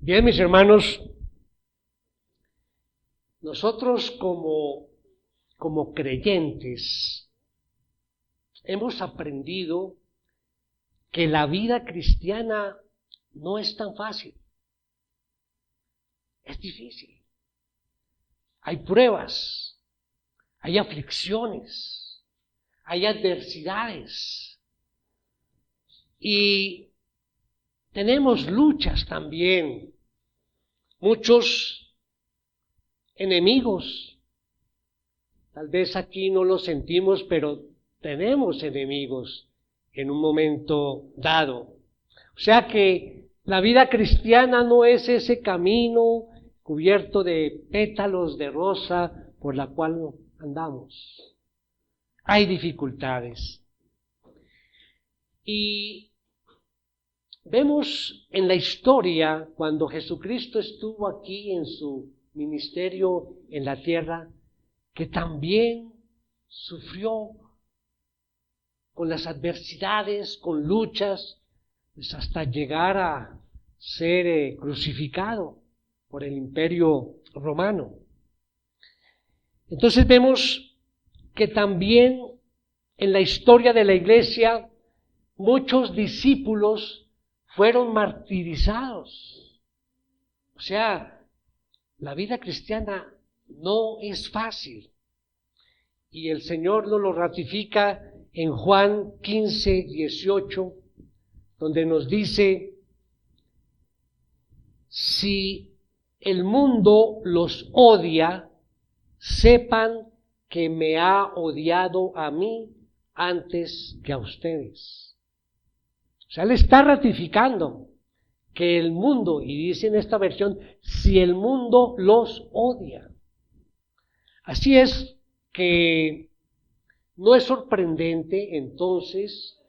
Bien, mis hermanos, nosotros como creyentes hemos aprendido que la vida cristiana no es tan fácil, es difícil. Hay pruebas, hay aflicciones, hay adversidades y tenemos luchas también, muchos enemigos. Tal vez aquí no lo sentimos, pero tenemos enemigos en un momento dado. O sea que la vida cristiana no es ese camino cubierto de pétalos de rosa por la cual andamos. Hay dificultades. Y vemos en la historia, cuando Jesucristo estuvo aquí en su ministerio en la tierra, que también sufrió con las adversidades, con luchas, pues hasta llegar a ser crucificado por el Imperio Romano. Entonces vemos que también en la historia de la Iglesia muchos discípulos fueron martirizados. O sea, la vida cristiana no es fácil. Y el Señor nos lo ratifica en Juan 15:18, donde nos dice: si el mundo los odia, sepan que me ha odiado a mí antes que a ustedes. O sea, Él está ratificando que el mundo, y dice en esta versión, si el mundo los odia. Así es que no es sorprendente entonces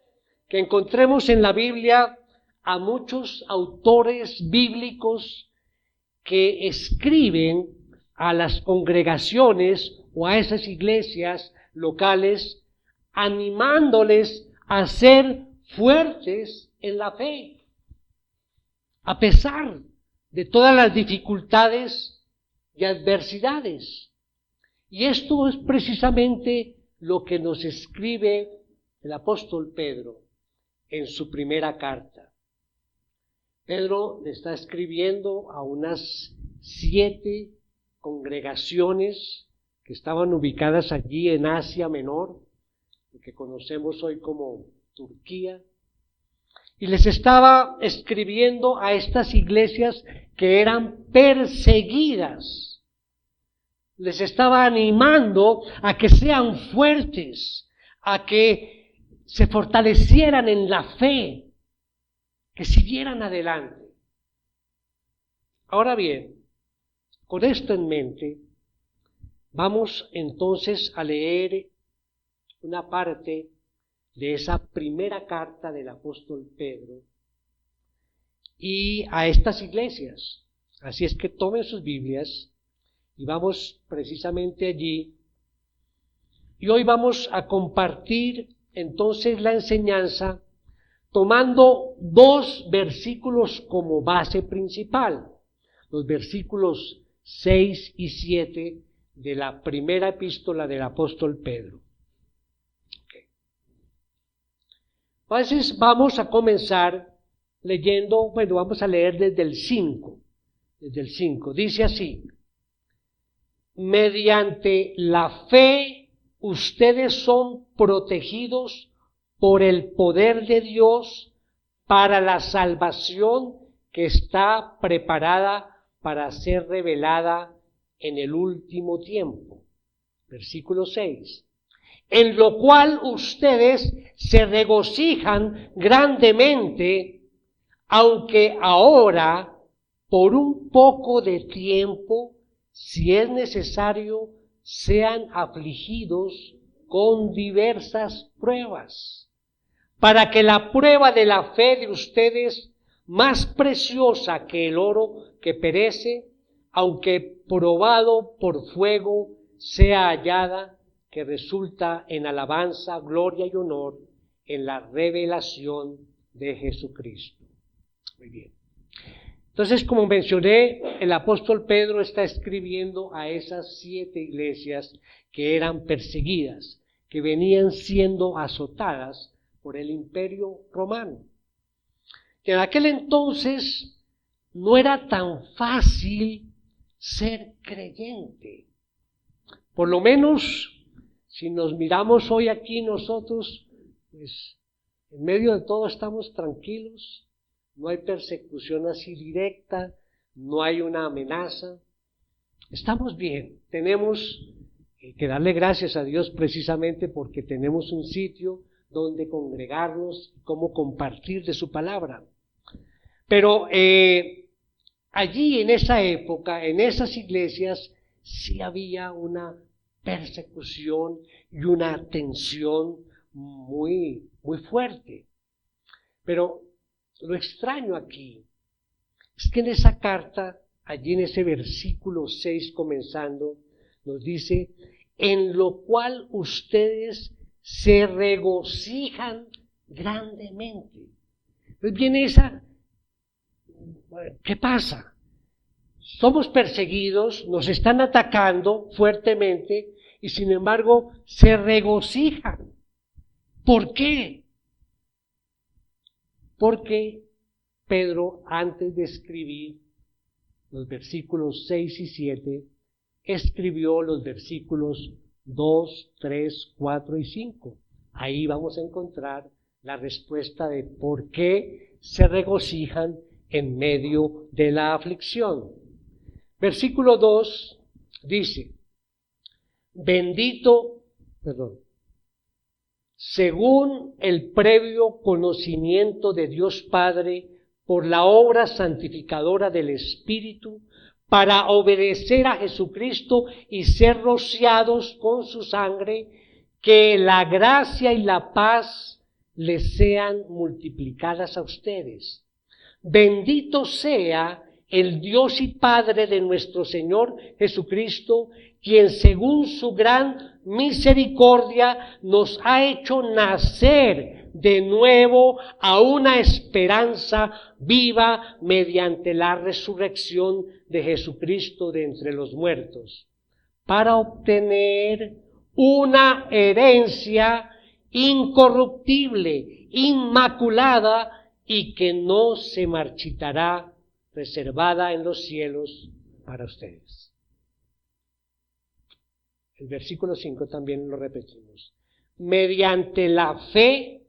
que encontremos en la Biblia a muchos autores bíblicos que escriben a las congregaciones o a esas iglesias locales, animándoles a ser fuertes en la fe, a pesar de todas las dificultades y adversidades. Y esto es precisamente lo que nos escribe el apóstol Pedro en su primera carta. Pedro le está escribiendo a unas 7 congregaciones que estaban ubicadas allí en Asia Menor, lo que conocemos hoy como Turquía, y les estaba escribiendo a estas iglesias que eran perseguidas. Les estaba animando a que sean fuertes, a que se fortalecieran en la fe, que siguieran adelante. Ahora bien, con esto en mente, vamos entonces a leer una parte de esa primera carta del apóstol Pedro y a estas iglesias. Así es que tomen sus Biblias y vamos precisamente allí. Y hoy vamos a compartir entonces la enseñanza tomando 2 versículos como base principal, los versículos 6 y 7 de la primera epístola del apóstol Pedro. Entonces vamos a comenzar leyendo, vamos a leer desde el 5. Dice así: mediante la fe ustedes son protegidos por el poder de Dios para la salvación que está preparada para ser revelada en el último tiempo. Versículo 6. En lo cual ustedes se regocijan grandemente, aunque ahora, por un poco de tiempo, si es necesario, sean afligidos con diversas pruebas, para que la prueba de la fe de ustedes, más preciosa que el oro que perece, aunque probado por fuego, sea hallada, que resulta en alabanza, gloria y honor en la revelación de Jesucristo. Muy bien. Entonces, como mencioné, el apóstol Pedro está escribiendo a esas 7 iglesias que eran perseguidas, que venían siendo azotadas por el Imperio Romano. Que en aquel entonces no era tan fácil ser creyente. Por lo menos, si nos miramos hoy aquí nosotros, pues en medio de todo estamos tranquilos, no hay persecución así directa, no hay una amenaza, estamos bien, tenemos que darle gracias a Dios precisamente porque tenemos un sitio donde congregarnos y cómo compartir de su palabra. Pero allí en esa época, en esas iglesias, sí había una persecución y una tensión muy, muy fuerte. Pero lo extraño aquí es que en esa carta, allí en ese versículo 6 comenzando, nos dice, en lo cual ustedes se regocijan grandemente. Entonces viene esa, ¿qué pasa? Somos perseguidos, nos están atacando fuertemente y sin embargo se regocijan. ¿Por qué? Porque Pedro, antes de escribir los versículos 6 y 7, escribió los versículos 2, 3, 4 y 5. Ahí vamos a encontrar la respuesta de por qué se regocijan en medio de la aflicción. Versículo 2 dice, según el previo conocimiento de Dios Padre por la obra santificadora del Espíritu, para obedecer a Jesucristo y ser rociados con su sangre, que la gracia y la paz les sean multiplicadas a ustedes. Bendito sea el Dios y Padre de nuestro Señor Jesucristo, quien según su gran misericordia nos ha hecho nacer de nuevo a una esperanza viva mediante la resurrección de Jesucristo de entre los muertos, para obtener una herencia incorruptible, inmaculada y que no se marchitará, reservada en los cielos para ustedes. El versículo 5 también lo repetimos. Mediante la fe,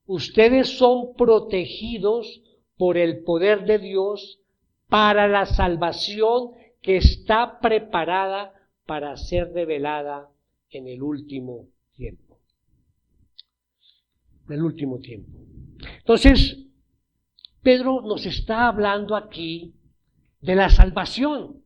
ustedes son protegidos por el poder de Dios para la salvación que está preparada para ser revelada en el último tiempo. En el último tiempo. Entonces, Pedro nos está hablando aquí de la salvación,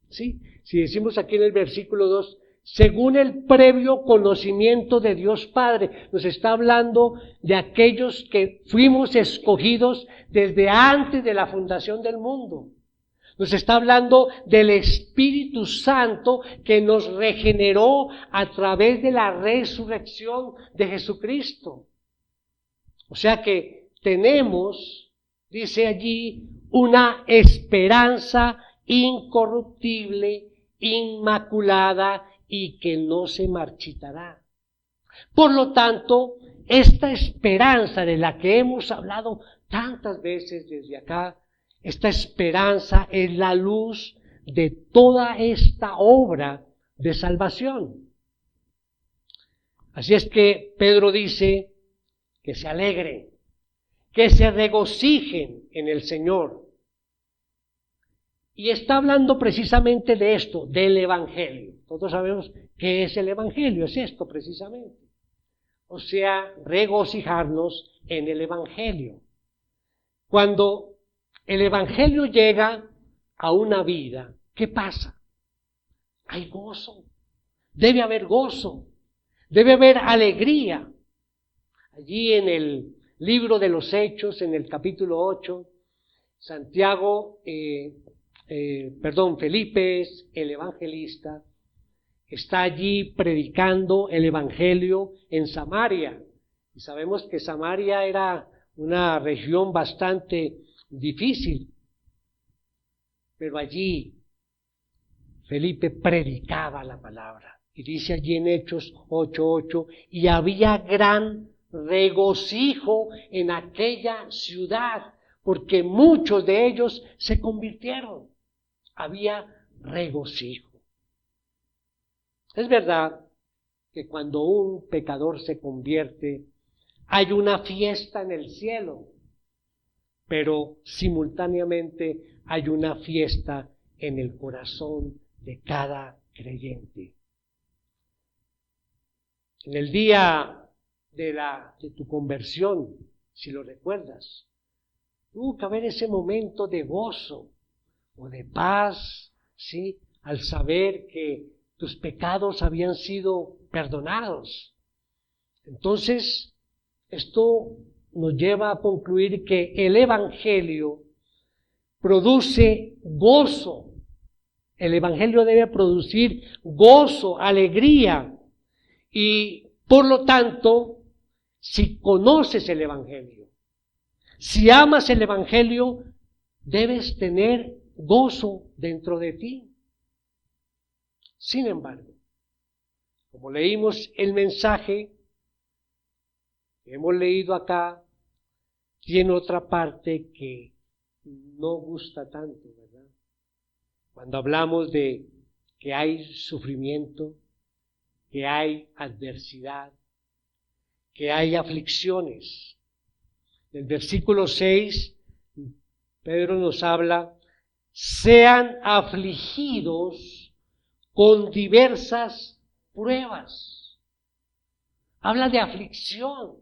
¿sí? Si decimos aquí en el versículo 2, según el previo conocimiento de Dios Padre, nos está hablando de aquellos que fuimos escogidos desde antes de la fundación del mundo. Nos está hablando del Espíritu Santo que nos regeneró a través de la resurrección de Jesucristo. O sea que tenemos, dice allí, una esperanza incorruptible, inmaculada y que no se marchitará. Por lo tanto, esta esperanza de la que hemos hablado tantas veces desde acá, esta esperanza es la luz de toda esta obra de salvación. Así es que Pedro dice que se alegren, que se regocijen en el Señor. Y está hablando precisamente de esto, del Evangelio. Todos sabemos qué es el Evangelio, es esto precisamente. O sea, regocijarnos en el Evangelio. Cuando el Evangelio llega a una vida, ¿qué pasa? Hay gozo, debe haber gozo, debe haber alegría. Allí en el libro de los Hechos, en el capítulo 8, Felipe, el evangelista, está allí predicando el Evangelio en Samaria. Y sabemos que Samaria era una región bastante difícil. Pero allí Felipe predicaba la palabra. Y dice allí en Hechos 8:8, y había gran regocijo en aquella ciudad, porque muchos de ellos se convirtieron. Había regocijo. Es verdad que cuando un pecador se convierte, hay una fiesta en el cielo, pero simultáneamente hay una fiesta en el corazón de cada creyente. En el día de tu conversión, si lo recuerdas, tuvo que haber ese momento de gozo o de paz, ¿sí? Al saber que tus pecados habían sido perdonados. Entonces, esto nos lleva a concluir que el Evangelio produce gozo. El Evangelio debe producir gozo, alegría. Y por lo tanto, si conoces el Evangelio, si amas el Evangelio, debes tener gozo dentro de ti. Sin embargo, como leímos el mensaje que hemos leído acá, tiene otra parte que no gusta tanto, ¿verdad? Cuando hablamos de que hay sufrimiento, que hay adversidad, que hay aflicciones. En el versículo 6, Pedro nos habla, sean afligidos con diversas pruebas. Habla de aflicción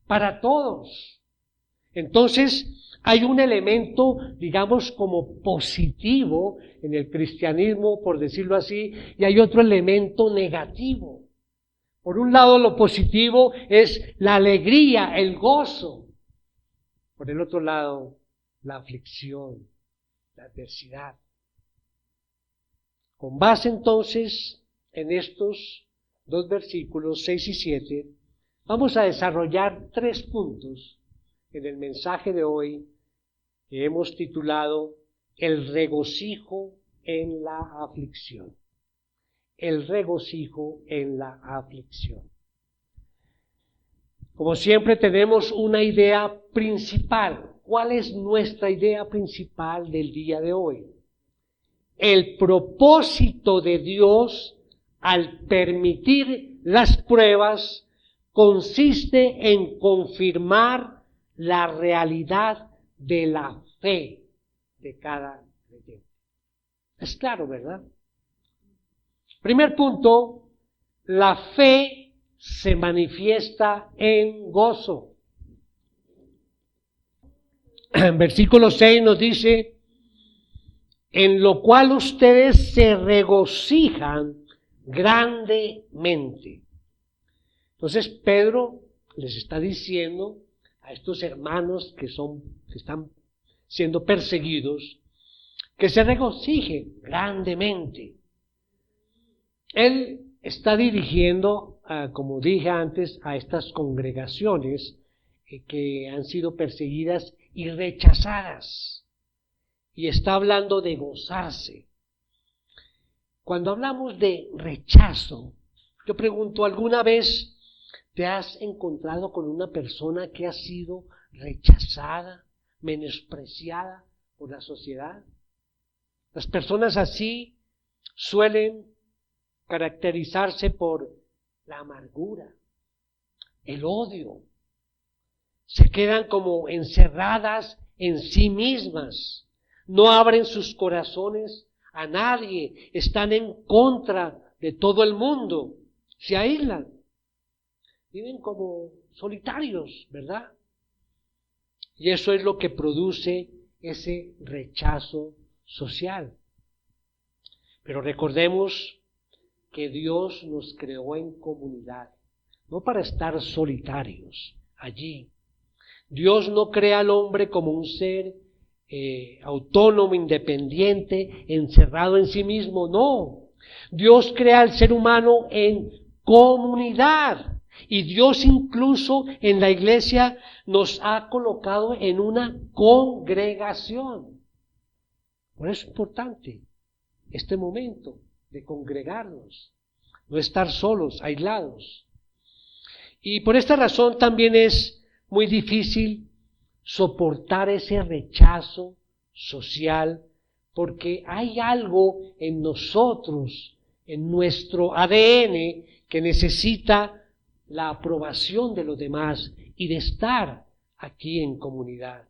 para todos. Entonces, hay un elemento, digamos, como positivo en el cristianismo, por decirlo así, y hay otro elemento negativo. Por un lado, lo positivo es la alegría, el gozo. Por el otro lado, la aflicción, la adversidad. Con base entonces en estos dos versículos, 6 y 7, vamos a desarrollar 3 puntos en el mensaje de hoy que hemos titulado El regocijo en la aflicción. El regocijo en la aflicción. Como siempre tenemos una idea principal. ¿Cuál es nuestra idea principal del día de hoy? El propósito de Dios al permitir las pruebas consiste en confirmar la realidad de la fe de cada creyente. Es claro, ¿verdad? Primer punto, la fe se manifiesta en gozo. En versículo 6 nos dice, en lo cual ustedes se regocijan grandemente. Entonces Pedro les está diciendo a estos hermanos que están siendo perseguidos, que se regocijen grandemente. Él está dirigiendo, como dije antes, a estas congregaciones que han sido perseguidas y rechazadas. Y está hablando de gozarse. Cuando hablamos de rechazo, yo pregunto, ¿alguna vez te has encontrado con una persona que ha sido rechazada, menospreciada por la sociedad? Las personas así suelen caracterizarse por la amargura, el odio. Se quedan como encerradas en sí mismas. No abren sus corazones a nadie. Están en contra de todo el mundo. Se aíslan. Viven como solitarios, ¿verdad? Y eso es lo que produce ese rechazo social. Pero recordemos que Dios nos creó en comunidad, no para estar solitarios allí. Dios no crea al hombre como un ser autónomo, independiente, encerrado en sí mismo, no. Dios crea al ser humano en comunidad. Y Dios incluso en la iglesia nos ha colocado en una congregación. Por eso es importante este momento de congregarnos, no estar solos, aislados. Y por esta razón también es muy difícil soportar ese rechazo social, porque hay algo en nosotros, en nuestro ADN, que necesita la aprobación de los demás y de estar aquí en comunidad.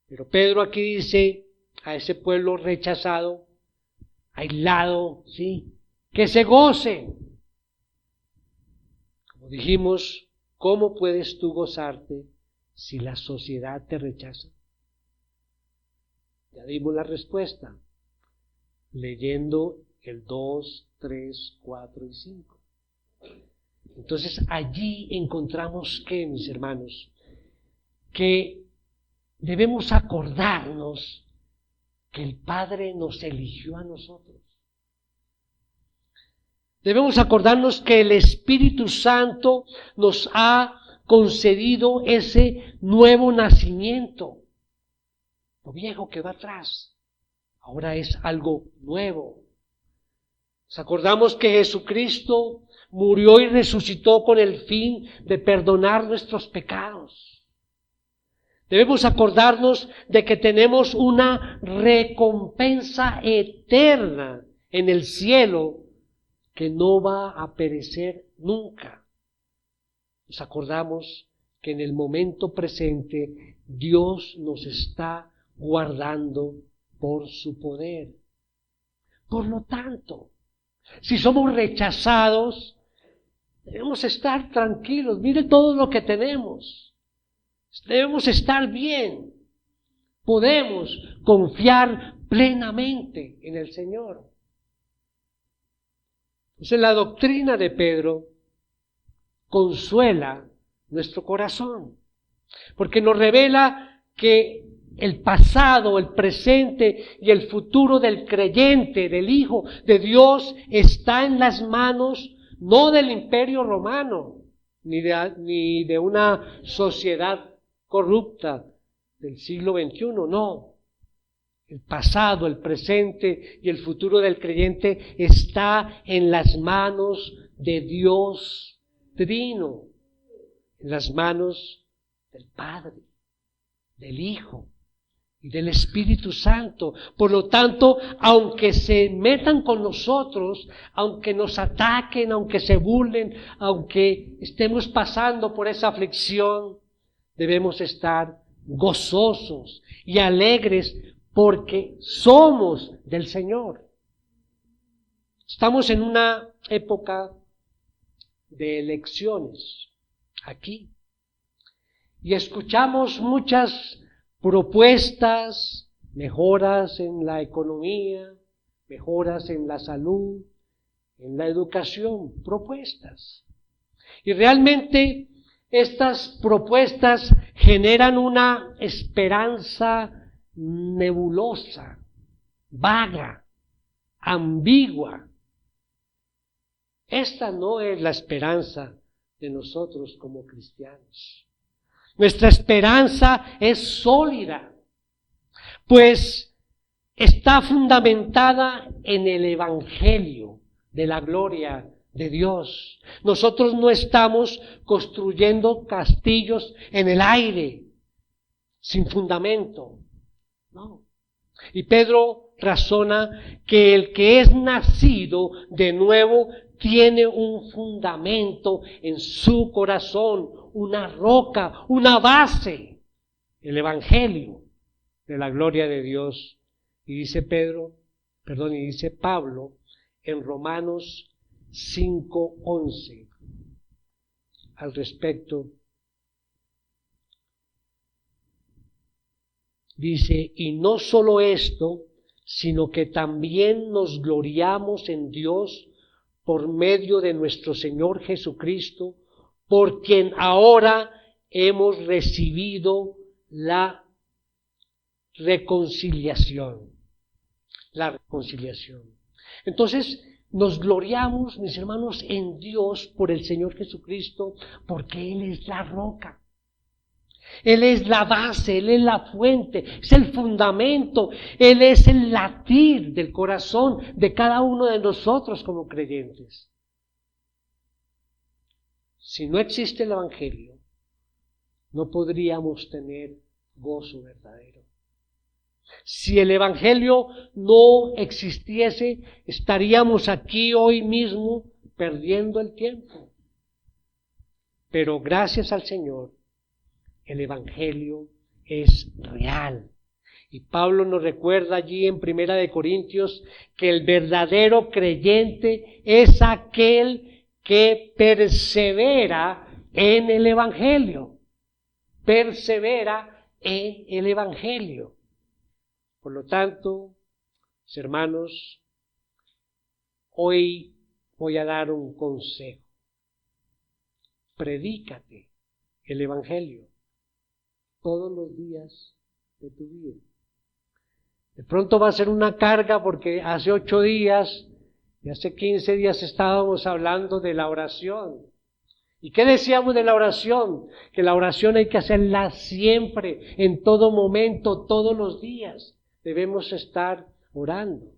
Pero Pedro aquí dice a ese pueblo rechazado, aislado, ¿sí?, que se gocen. Como dijimos, ¿cómo puedes tú gozarte si la sociedad te rechaza? Ya dimos la respuesta, leyendo el 2, 3, 4 y 5. Entonces allí encontramos que, mis hermanos, que debemos acordarnos que el Padre nos eligió a nosotros. Debemos acordarnos que el Espíritu Santo nos ha concedido ese nuevo nacimiento. Lo viejo quedó atrás, ahora es algo nuevo. Nos acordamos que Jesucristo murió y resucitó con el fin de perdonar nuestros pecados. Debemos acordarnos de que tenemos una recompensa eterna en el cielo que no va a perecer nunca. Nos acordamos que en el momento presente Dios nos está guardando por su poder. Por lo tanto, si somos rechazados, debemos estar tranquilos. Mire todo lo que tenemos. Debemos estar bien. Podemos confiar plenamente en el Señor. Entonces la doctrina de Pedro consuela nuestro corazón, porque nos revela que el pasado, el presente y el futuro del creyente, del Hijo de Dios, está en las manos no del Imperio Romano, ni de una sociedad corrupta del siglo XXI, no. El pasado, el presente y el futuro del creyente está en las manos de Dios Trino, en las manos del Padre, del Hijo y del Espíritu Santo. Por lo tanto, aunque se metan con nosotros, aunque nos ataquen, aunque se burlen, aunque estemos pasando por esa aflicción, debemos estar gozosos y alegres porque somos del Señor. Estamos en una época de elecciones aquí y escuchamos muchas propuestas, mejoras en la economía, mejoras en la salud, en la educación, propuestas. Y realmente estas propuestas generan una esperanza nebulosa, vaga, ambigua. Esta no es la esperanza de nosotros como cristianos. Nuestra esperanza es sólida, pues está fundamentada en el Evangelio de la gloria de Dios. Nosotros no estamos construyendo castillos en el aire, sin fundamento. No. Y Pedro razona que el que es nacido de nuevo tiene un fundamento en su corazón, una roca, una base, el Evangelio de la gloria de Dios. Y dice dice Pablo en Romanos 5:11 al respecto. Dice, y no solo esto, sino que también nos gloriamos en Dios por medio de nuestro Señor Jesucristo, por quien ahora hemos recibido la reconciliación. La reconciliación. Entonces, nos gloriamos, mis hermanos, en Dios por el Señor Jesucristo, porque Él es la roca. Él es la base, Él es la fuente, es el fundamento, Él es el latir del corazón de cada uno de nosotros como creyentes. Si no existe el Evangelio, no podríamos tener gozo verdadero. Si el Evangelio no existiese, estaríamos aquí hoy mismo perdiendo el tiempo. Pero gracias al Señor, el Evangelio es real. Y Pablo nos recuerda allí en 1 Corintios que el verdadero creyente es aquel que persevera en el Evangelio. Persevera en el Evangelio. Por lo tanto, mis hermanos, hoy voy a dar un consejo. Predícate el Evangelio todos los días de tu vida. De pronto va a ser una carga porque hace 8 días y hace 15 días estábamos hablando de la oración. ¿Y qué decíamos de la oración? Que la oración hay que hacerla siempre, en todo momento, todos los días. Debemos estar orando.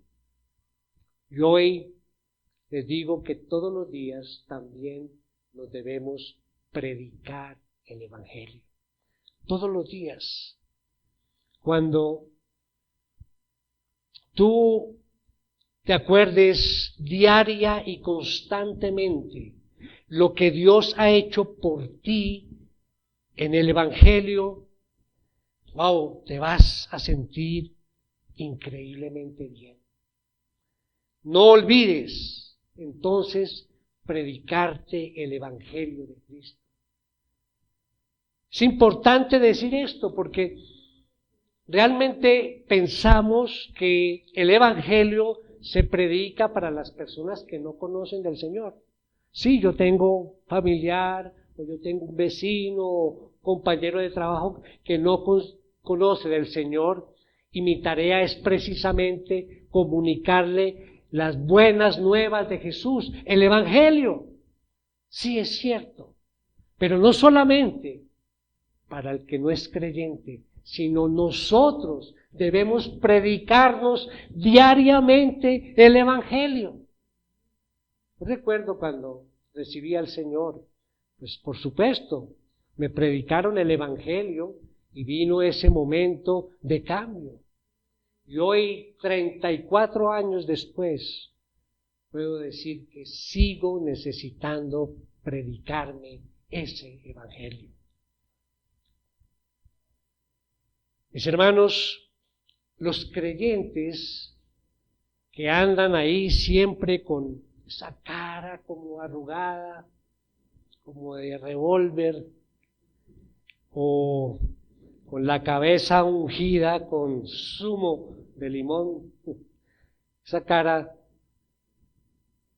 Y hoy les digo que todos los días también nos debemos predicar el Evangelio. Todos los días. Cuando tú te acuerdes diaria y constantemente lo que Dios ha hecho por ti en el Evangelio, wow, te vas a sentir increíblemente bien. No olvides entonces predicarte el Evangelio de Cristo. Es importante decir esto porque realmente pensamos que el Evangelio se predica para las personas que no conocen del Señor. Sí, yo tengo familiar, o yo tengo un vecino, o compañero de trabajo que no conoce del Señor, y mi tarea es precisamente comunicarle las buenas nuevas de Jesús, el Evangelio. Sí, es cierto, pero no solamente para el que no es creyente, sino nosotros debemos predicarnos diariamente el Evangelio. Yo recuerdo cuando recibí al Señor, pues por supuesto, me predicaron el Evangelio y vino ese momento de cambio. Y hoy, 34 años después, puedo decir que sigo necesitando predicarme ese Evangelio. Mis hermanos, los creyentes que andan ahí siempre con esa cara como arrugada, como de revólver, o con la cabeza ungida con zumo de limón, esa cara,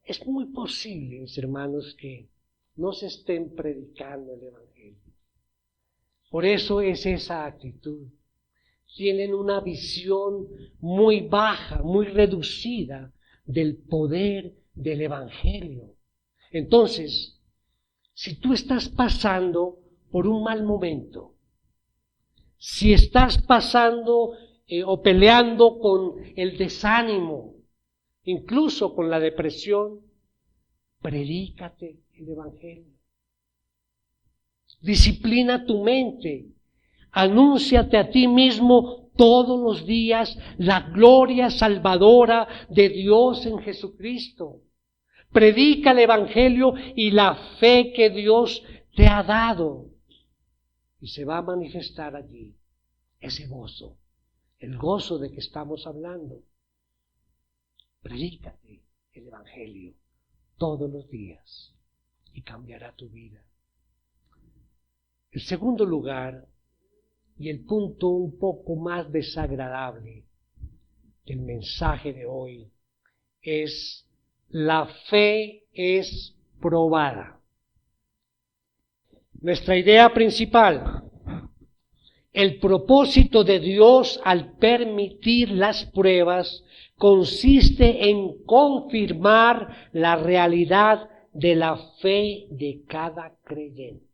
es muy posible, mis hermanos, que no se estén predicando el Evangelio. Por eso es esa actitud. Tienen una visión muy baja, muy reducida del poder del Evangelio. Entonces, si tú estás pasando por un mal momento, si estás pasando o peleando con el desánimo, incluso con la depresión, predícate el Evangelio. Disciplina tu mente. Anúnciate a ti mismo todos los días la gloria salvadora de Dios en Jesucristo. Predica el Evangelio y la fe que Dios te ha dado. Y se va a manifestar allí ese gozo, el gozo de que estamos hablando. Predícate el Evangelio todos los días y cambiará tu vida. El segundo lugar, y el punto un poco más desagradable del mensaje de hoy, es la fe es probada. Nuestra idea principal, el propósito de Dios al permitir las pruebas consiste en confirmar la realidad de la fe de cada creyente.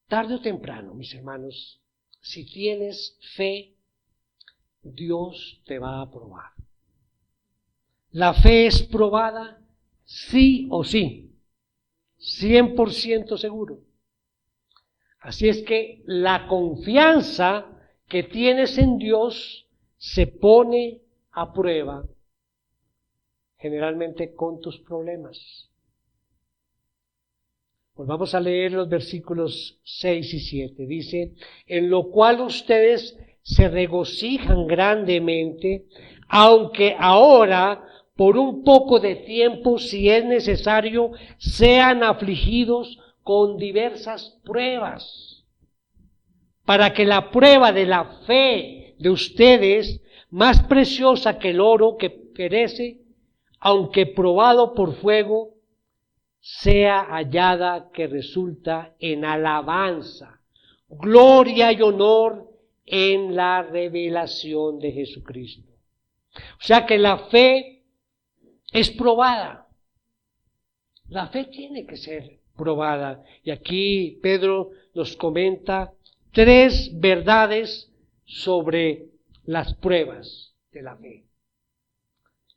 Tarde o temprano, mis hermanos, si tienes fe, Dios te va a probar. La fe es probada sí o sí, 100% seguro. Así es que la confianza que tienes en Dios se pone a prueba, generalmente con tus problemas. Pues vamos a leer los versículos 6 y 7. Dice, en lo cual ustedes se regocijan grandemente, aunque ahora, por un poco de tiempo, si es necesario, sean afligidos con diversas pruebas, para que la prueba de la fe de ustedes, más preciosa que el oro que perece, aunque probado por fuego, sea hallada que resulta en alabanza, gloria y honor en la revelación de Jesucristo. O sea que la fe es probada. La fe tiene que ser probada. Y aquí Pedro nos comenta 3 verdades sobre las pruebas de la fe.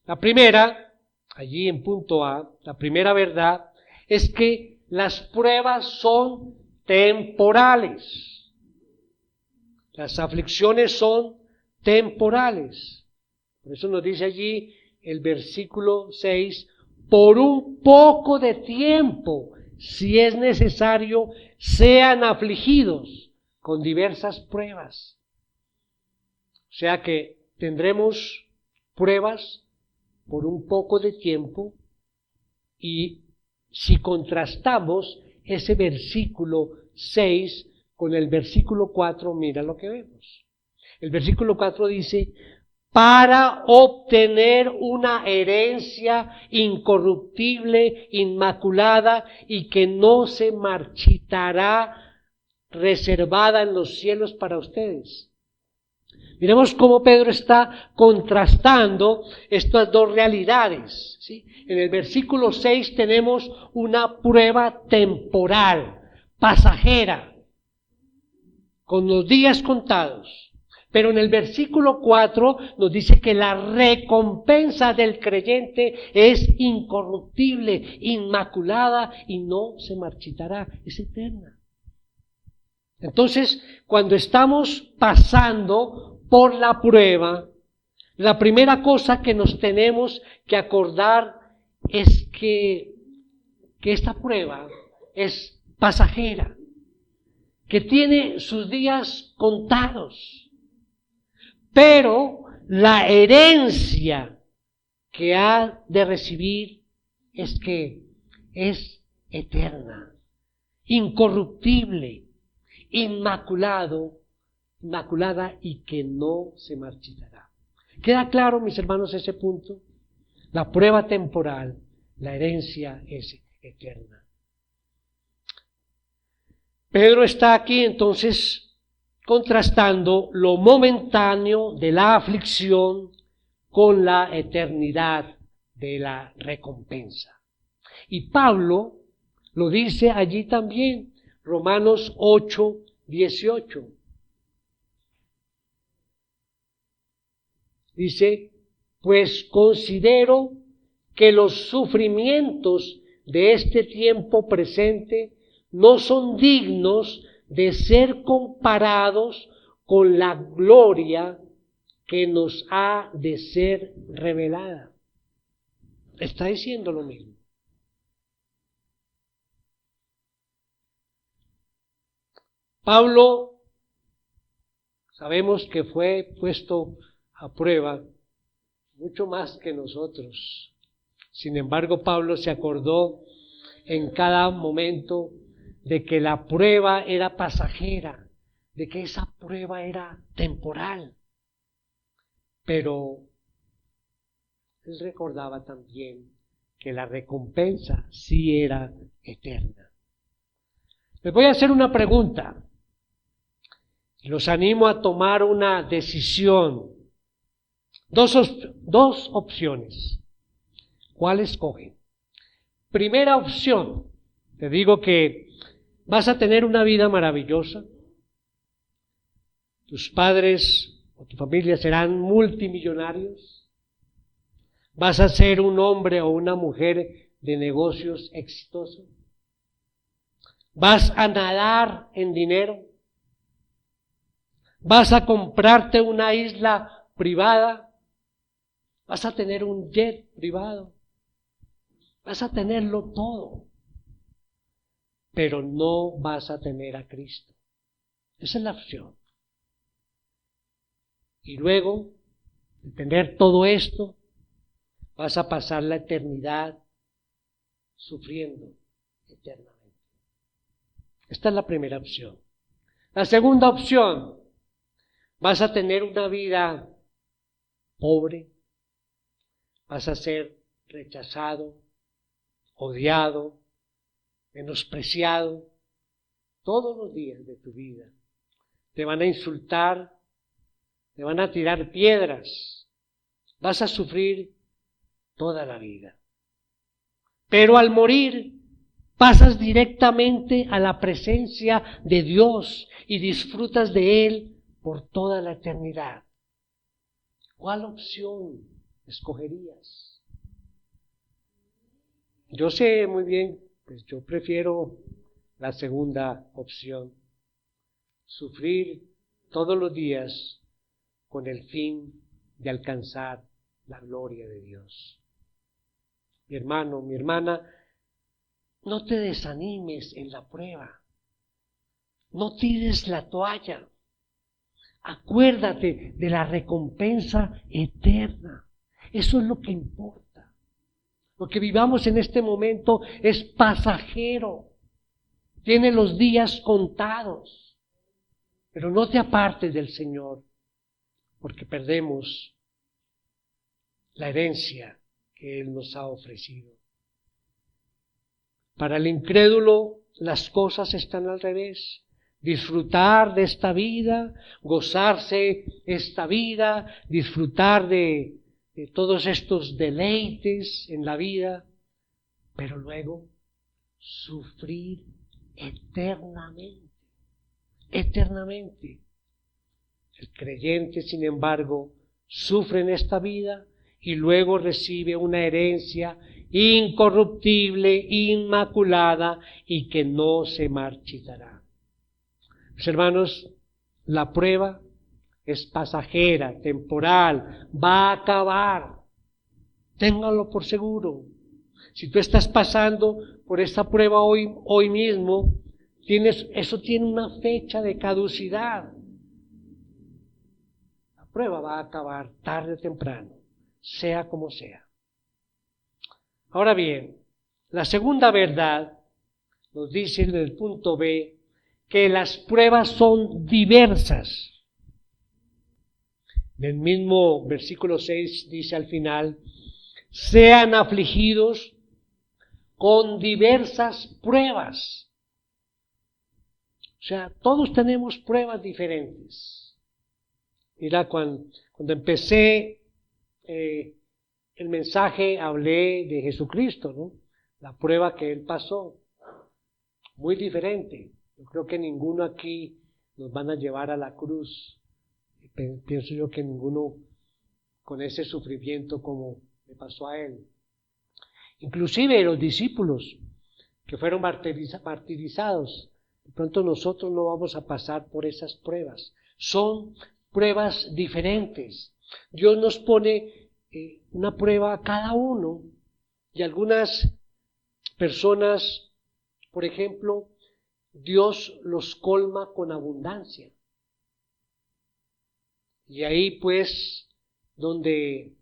La primera, allí en punto A, la primera verdad es que las pruebas son temporales. Las aflicciones son temporales. Por eso nos dice allí el versículo 6, por un poco de tiempo, si es necesario, sean afligidos con diversas pruebas. O sea que tendremos pruebas por un poco de tiempo, y si contrastamos ese versículo 6 con el versículo 4, mira lo que vemos. El versículo 4 dice, para obtener una herencia incorruptible, inmaculada y que no se marchitará, reservada en los cielos para ustedes. Miremos cómo Pedro está contrastando estas dos realidades, ¿sí? En el versículo 6 tenemos una prueba temporal, pasajera, con los días contados. Pero en el versículo 4 nos dice que la recompensa del creyente es incorruptible, inmaculada y no se marchitará, es eterna. Entonces, cuando estamos pasando por la prueba, la primera cosa que nos tenemos que acordar es que esta prueba es pasajera, que tiene sus días contados, pero la herencia que ha de recibir es que es eterna, incorruptible, inmaculada y que no se marchitará. ¿Queda claro, mis hermanos, ese punto? La prueba temporal, la herencia es eterna. Pedro está aquí entonces contrastando lo momentáneo de la aflicción con la eternidad de la recompensa. Y Pablo lo dice allí también, Romanos 8:18. Dice, pues considero que los sufrimientos de este tiempo presente no son dignos de ser comparados con la gloria que nos ha de ser revelada. Está diciendo lo mismo. Pablo, sabemos que fue puesto a prueba mucho más que nosotros. Sin embargo, Pablo se acordó en cada momento de que la prueba era pasajera, de que esa prueba era temporal. Pero él recordaba también que la recompensa sí era eterna. Les voy a hacer una pregunta. Los animo a tomar una decisión. Dos opciones. ¿Cuál escogen? Primera opción. Te digo que Vas a tener una vida maravillosa. Tus padres o tu familia serán multimillonarios. Vas a ser un hombre o una mujer de negocios exitosos. Vas a nadar en dinero. Vas a comprarte una isla privada. Vas a tener un jet privado. Vas a tenerlo todo. Pero no vas a tener a Cristo. Esa es la opción. Y luego de tener todo esto, vas a pasar la eternidad sufriendo eternamente. Esta es la primera opción. La segunda opción, vas a tener una vida pobre, vas a ser rechazado, odiado, menospreciado todos los días de tu vida. Te van a insultar, te van a tirar piedras, vas a sufrir toda la vida. Pero al morir, pasas directamente a la presencia de Dios y disfrutas de Él por toda la eternidad. ¿Cuál opción escogerías? Yo sé muy bien, pues yo prefiero la segunda opción. Sufrir todos los días con el fin de alcanzar la gloria de Dios. Mi hermano, mi hermana, no te desanimes en la prueba. No tires la toalla. Acuérdate de la recompensa eterna. Eso es lo que importa. Lo que vivamos en este momento es pasajero. Tiene los días contados. Pero no te apartes del Señor, porque perdemos la herencia que Él nos ha ofrecido. Para el incrédulo, las cosas están al revés. Disfrutar de esta vida, gozarse esta vida, disfrutar de todos estos deleites en la vida, pero luego sufrir eternamente. Eternamente. El creyente, sin embargo, sufre en esta vida y luego recibe una herencia incorruptible, inmaculada y que no se marchitará. Pues, hermanos, la prueba es pasajera, temporal, va a acabar. Ténganlo por seguro. Si tú estás pasando por esta prueba hoy mismo, eso tiene una fecha de caducidad. La prueba va a acabar tarde o temprano, sea como sea. Ahora bien, la segunda verdad nos dice en el punto B que las pruebas son diversas. En el mismo versículo 6 dice al final, sean afligidos con diversas pruebas. O sea, todos tenemos pruebas diferentes. Mira, cuando empecé el mensaje hablé de Jesucristo, ¿no? La prueba que Él pasó. Muy diferente. Yo creo que ninguno aquí nos van a llevar a la cruz. Pienso yo que ninguno con ese sufrimiento como le pasó a Él. Inclusive los discípulos que fueron martirizados. De pronto nosotros no vamos a pasar por esas pruebas. Son pruebas diferentes. Dios nos pone una prueba a cada uno y algunas personas, por ejemplo, Dios los colma con abundancia. Y ahí pues donde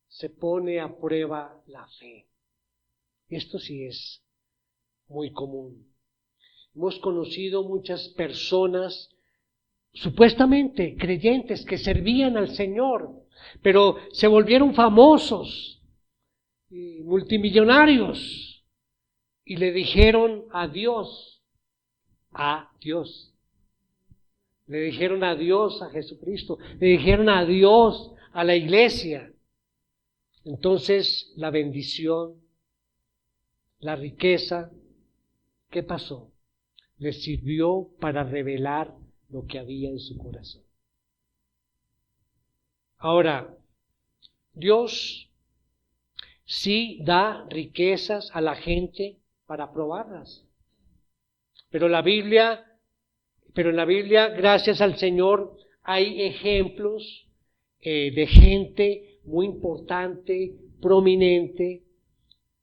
se pone a prueba la fe. Esto sí es muy común. Hemos conocido muchas personas supuestamente creyentes que servían al Señor, pero se volvieron famosos y multimillonarios y le dijeron adiós, le dijeron adiós a Jesucristo, le dijeron adiós a la iglesia. Entonces la bendición, la riqueza, ¿qué pasó? le sirvió para revelar lo que había en su corazón. Ahora, Dios sí da riquezas a la gente para probarlas. Pero en la Biblia, gracias al Señor, hay ejemplos de gente muy importante, prominente,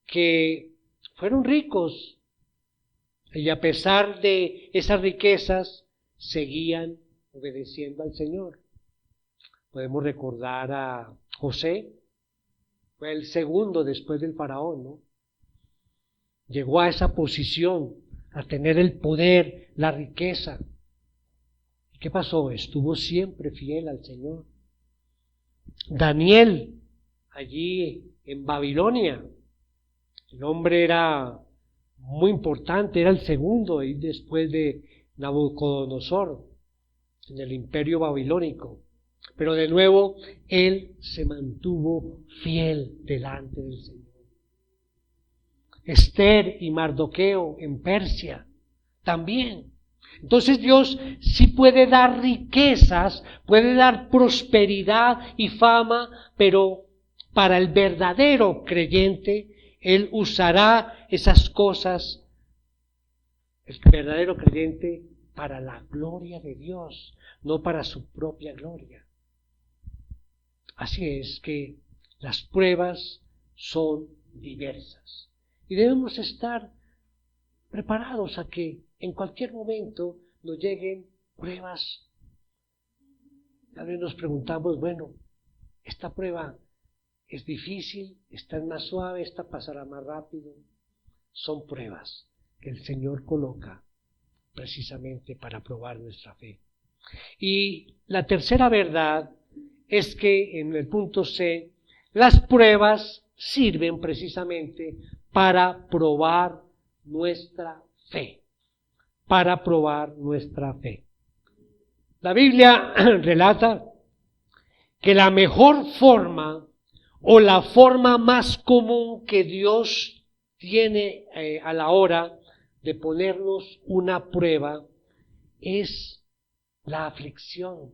que fueron ricos y a pesar de esas riquezas seguían obedeciendo al Señor. Podemos recordar a José, fue el segundo después del faraón, ¿no? Llegó a esa posición, a tener el poder, la riqueza. ¿Y qué pasó? Estuvo siempre fiel al Señor. Daniel, allí en Babilonia, el hombre era muy importante, era el segundo y después de Nabucodonosor, en el imperio babilónico. Pero de nuevo, él se mantuvo fiel delante del Señor. Esther y Mardoqueo en Persia también. Entonces Dios sí puede dar riquezas, puede dar prosperidad y fama, pero para el verdadero creyente, Él usará esas cosas, el verdadero creyente, para la gloria de Dios, no para su propia gloria. Así es que las pruebas son diversas y debemos estar preparados a que en cualquier momento nos lleguen pruebas. A veces nos preguntamos, bueno, esta prueba es difícil, esta es más suave, esta pasará más rápido. Son pruebas que el Señor coloca precisamente para probar nuestra fe. Y la tercera verdad es que en el punto C, las pruebas sirven precisamente para probar nuestra fe. Para probar nuestra fe. La Biblia relata que la mejor forma o la forma más común que Dios tiene a la hora de ponernos una prueba es la aflicción,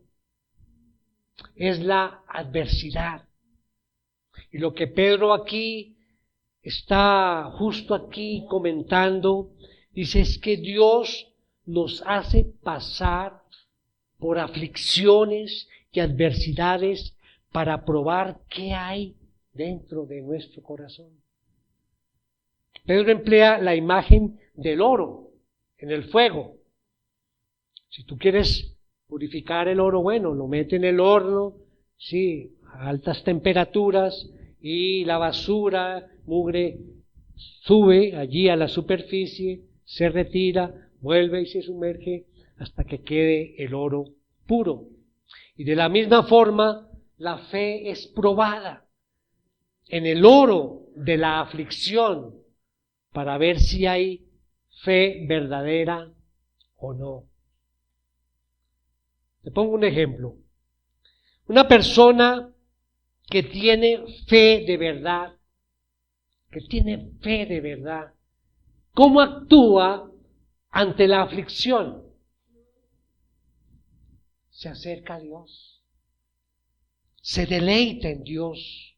es la adversidad. Y lo que Pedro aquí está justo aquí comentando, dice es que Dios nos hace pasar por aflicciones y adversidades para probar qué hay dentro de nuestro corazón. Pedro emplea la imagen del oro en el fuego. Si tú quieres purificar el oro, bueno, lo mete en el horno, sí, a altas temperaturas, y la basura, mugre, sube allí a la superficie, se retira, vuelve y se sumerge hasta que quede el oro puro. Y de la misma forma, la fe es probada en el oro de la aflicción para ver si hay fe verdadera o no. Te pongo un ejemplo. Una persona que tiene fe de verdad, ¿cómo actúa ante la aflicción? Se acerca a Dios, se deleita en Dios,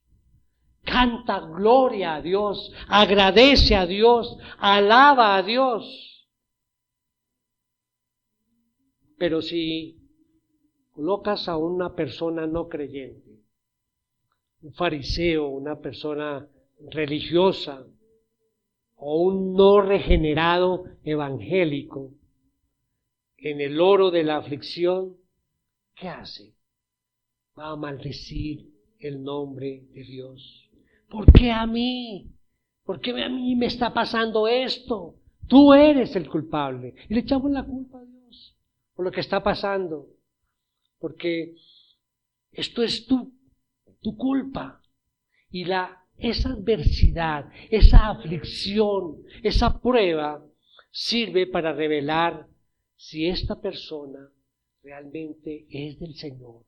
canta gloria a Dios, agradece a Dios, alaba a Dios. Pero si colocas a una persona no creyente, un fariseo, una persona religiosa o un no regenerado evangélico en el oro de la aflicción, ¿qué hace? Va a maldecir el nombre de Dios. ¿Por qué a mí? ¿Por qué a mí me está pasando esto? Tú eres el culpable. Y le echamos la culpa a Dios por lo que está pasando. Porque esto es tu culpa. Y esa adversidad, esa aflicción, esa prueba sirve para revelar si esta persona realmente es del Señor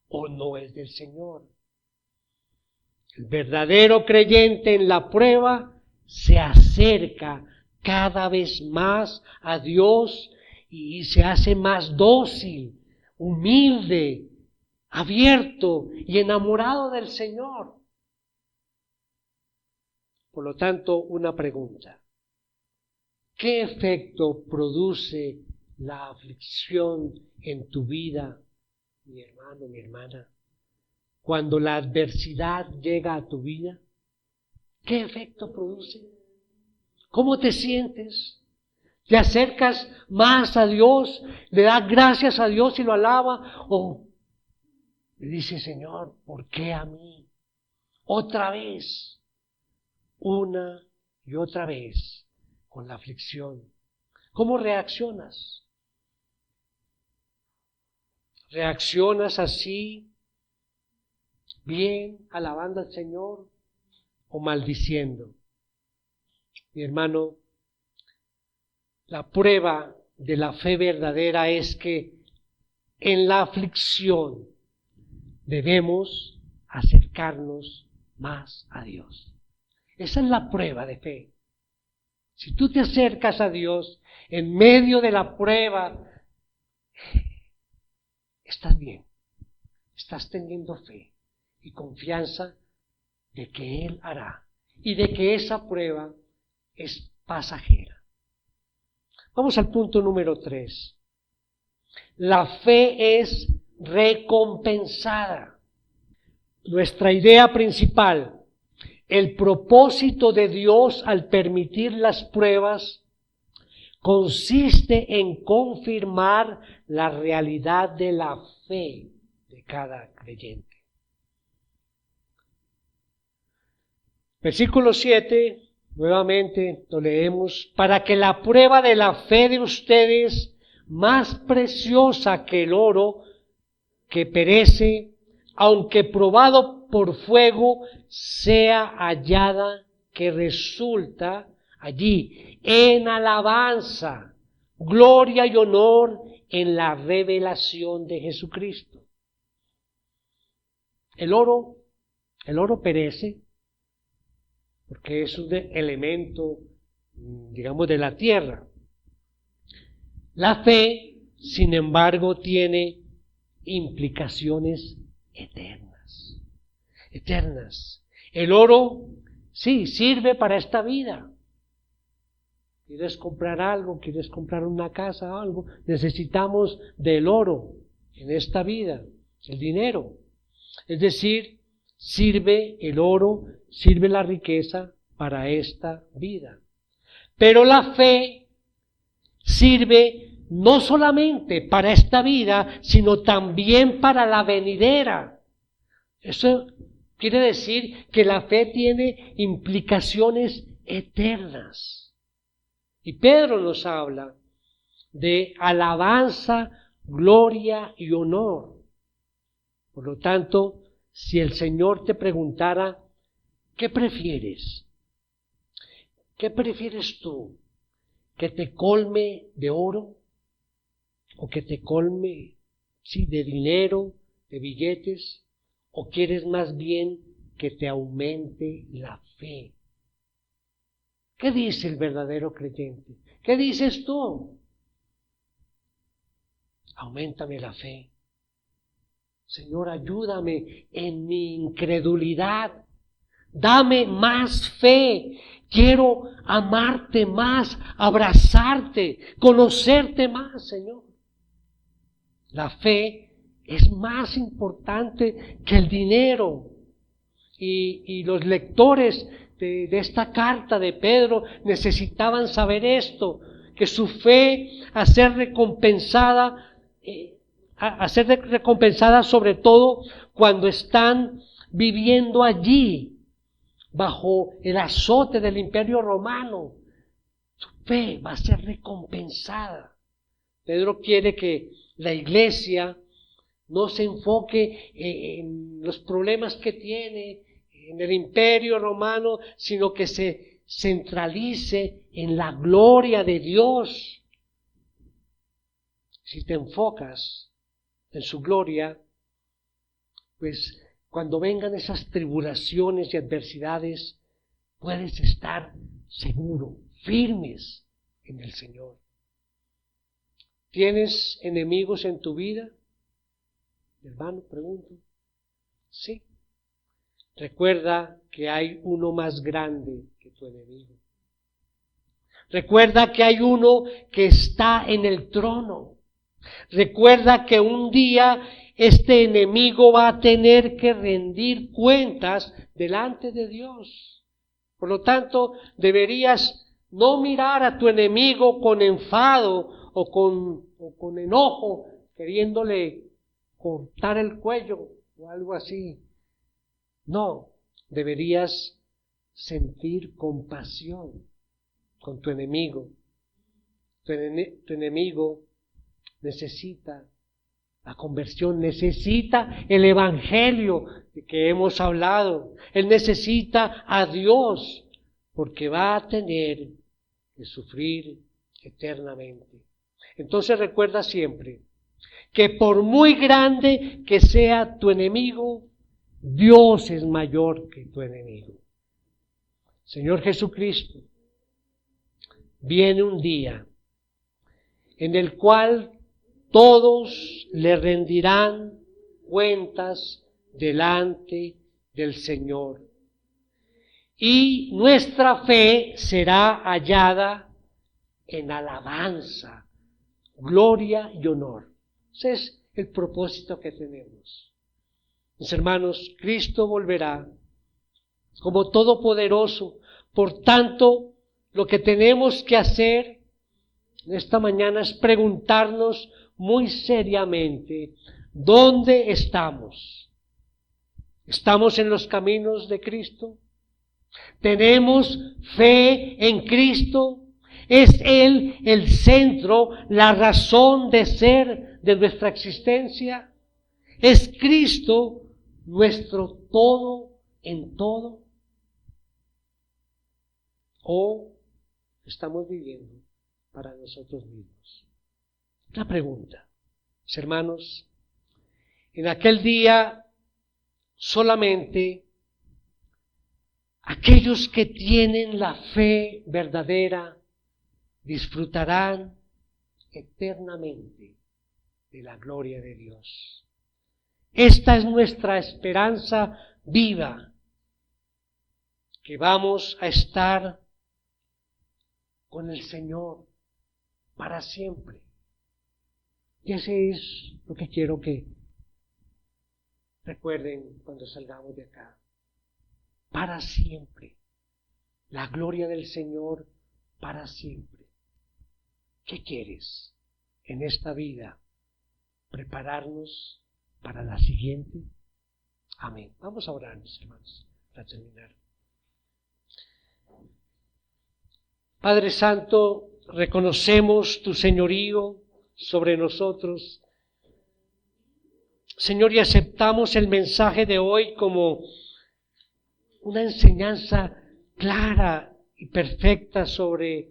o no es del Señor. El verdadero creyente en la prueba se acerca cada vez más a Dios y se hace más dócil, humilde, abierto y enamorado del Señor. Por lo tanto, una pregunta. ¿Qué efecto produce la aflicción en tu vida, mi hermano, mi hermana? Cuando la adversidad llega a tu vida, ¿qué efecto produce? ¿Cómo te sientes? ¿Te acercas más a Dios? ¿Le das gracias a Dios y lo alaba? ¿O le dices, Señor, ¿por qué a mí? Otra vez, una y otra vez, con la aflicción. ¿Cómo reaccionas? ¿Reaccionas así, bien, alabando al Señor o maldiciendo? Mi hermano, la prueba de la fe verdadera es que en la aflicción debemos acercarnos más a Dios. Esa es la prueba de fe. Si tú te acercas a Dios en medio de la prueba, estás bien, estás teniendo fe y confianza de que Él hará y de que esa prueba es pasajera. Vamos al punto número 3. La fe es recompensada. Nuestra idea principal, el propósito de Dios al permitir las pruebas, consiste en confirmar la realidad de la fe de cada creyente. Versículo 7, nuevamente lo leemos, para que la prueba de la fe de ustedes, más preciosa que el oro que perece, aunque probado por fuego, sea hallada que resulta allí en alabanza, gloria y honor en la revelación de Jesucristo. El oro perece porque es un elemento, digamos, de la tierra. La fe, sin embargo, tiene implicaciones eternas. El oro, sí, sirve para esta vida. ¿Quieres comprar algo? ¿Quieres comprar una casa? Algo. Necesitamos del oro en esta vida, el dinero. Es decir, sirve el oro, sirve la riqueza para esta vida. Pero la fe sirve no solamente para esta vida, sino también para la venidera. Eso quiere decir que la fe tiene implicaciones eternas. Y Pedro nos habla de alabanza, gloria y honor. Por lo tanto, si el Señor te preguntara, ¿qué prefieres? ¿Qué prefieres tú? ¿Que te colme de oro? ¿O que te colme, sí, de dinero, de billetes? ¿O quieres más bien que te aumente la fe? ¿Qué dice el verdadero creyente? ¿Qué dices tú? Auméntame la fe. Señor, ayúdame en mi incredulidad. Dame más fe. Quiero amarte más, abrazarte, conocerte más, Señor. La fe es más importante que el dinero. Y los lectores de esta carta de Pedro necesitaban saber esto, que su fe a ser recompensada sobre todo cuando están viviendo allí bajo el azote del Imperio Romano. Su fe va a ser recompensada. Pedro quiere que la iglesia no se enfoque en los problemas que tiene en el Imperio Romano, sino que se centralice en la gloria de Dios. Si te enfocas en su gloria, pues cuando vengan esas tribulaciones y adversidades, puedes estar seguro, firmes en el Señor. ¿Tienes enemigos en tu vida? Hermano, pregunto. Sí. Recuerda que hay uno más grande que tu enemigo. Recuerda que hay uno que está en el trono. Recuerda que un día este enemigo va a tener que rendir cuentas delante de Dios. Por lo tanto, deberías no mirar a tu enemigo con enfado o con enojo, queriéndole cortar el cuello o algo así. No, deberías sentir compasión con tu enemigo. Tu enemigo necesita la conversión, necesita el evangelio de que hemos hablado. Él necesita a Dios porque va a tener que sufrir eternamente. Entonces recuerda siempre que por muy grande que sea tu enemigo, Dios es mayor que tu enemigo. Señor Jesucristo, viene un día en el cual todos le rendirán cuentas delante del Señor. Y nuestra fe será hallada en alabanza, gloria y honor. Ese es el propósito que tenemos. Mis hermanos, Cristo volverá como todopoderoso. Por tanto, lo que tenemos que hacer en esta mañana es preguntarnos muy seriamente, ¿dónde estamos? ¿Estamos en los caminos de Cristo? ¿Tenemos fe en Cristo? ¿Es Él el centro, la razón de ser de nuestra existencia? ¿Es Cristo nuestro todo en todo? ¿O estamos viviendo para nosotros mismos? La pregunta, mis hermanos, en aquel día solamente aquellos que tienen la fe verdadera disfrutarán eternamente de la gloria de Dios. Esta es nuestra esperanza viva, que vamos a estar con el Señor para siempre. Y ese es lo que quiero que recuerden cuando salgamos de acá. Para siempre. La gloria del Señor para siempre. ¿Qué quieres en esta vida? ¿Prepararnos para la siguiente? Amén. Vamos a orar, mis hermanos, para terminar. Padre Santo, reconocemos tu señorío sobre nosotros. Señor, y aceptamos el mensaje de hoy como una enseñanza clara y perfecta sobre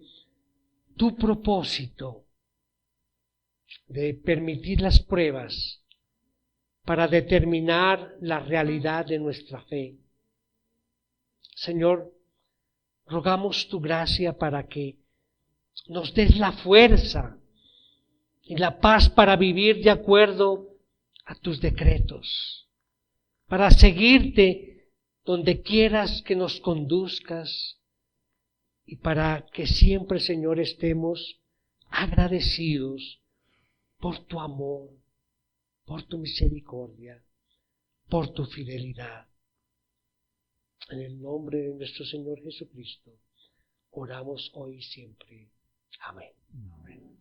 tu propósito de permitir las pruebas para determinar la realidad de nuestra fe. Señor, rogamos tu gracia para que nos des la fuerza y la paz para vivir de acuerdo a tus decretos, para seguirte donde quieras que nos conduzcas y para que siempre, Señor, estemos agradecidos por tu amor, por tu misericordia, por tu fidelidad. En el nombre de nuestro Señor Jesucristo, oramos hoy y siempre. Amén. Amén.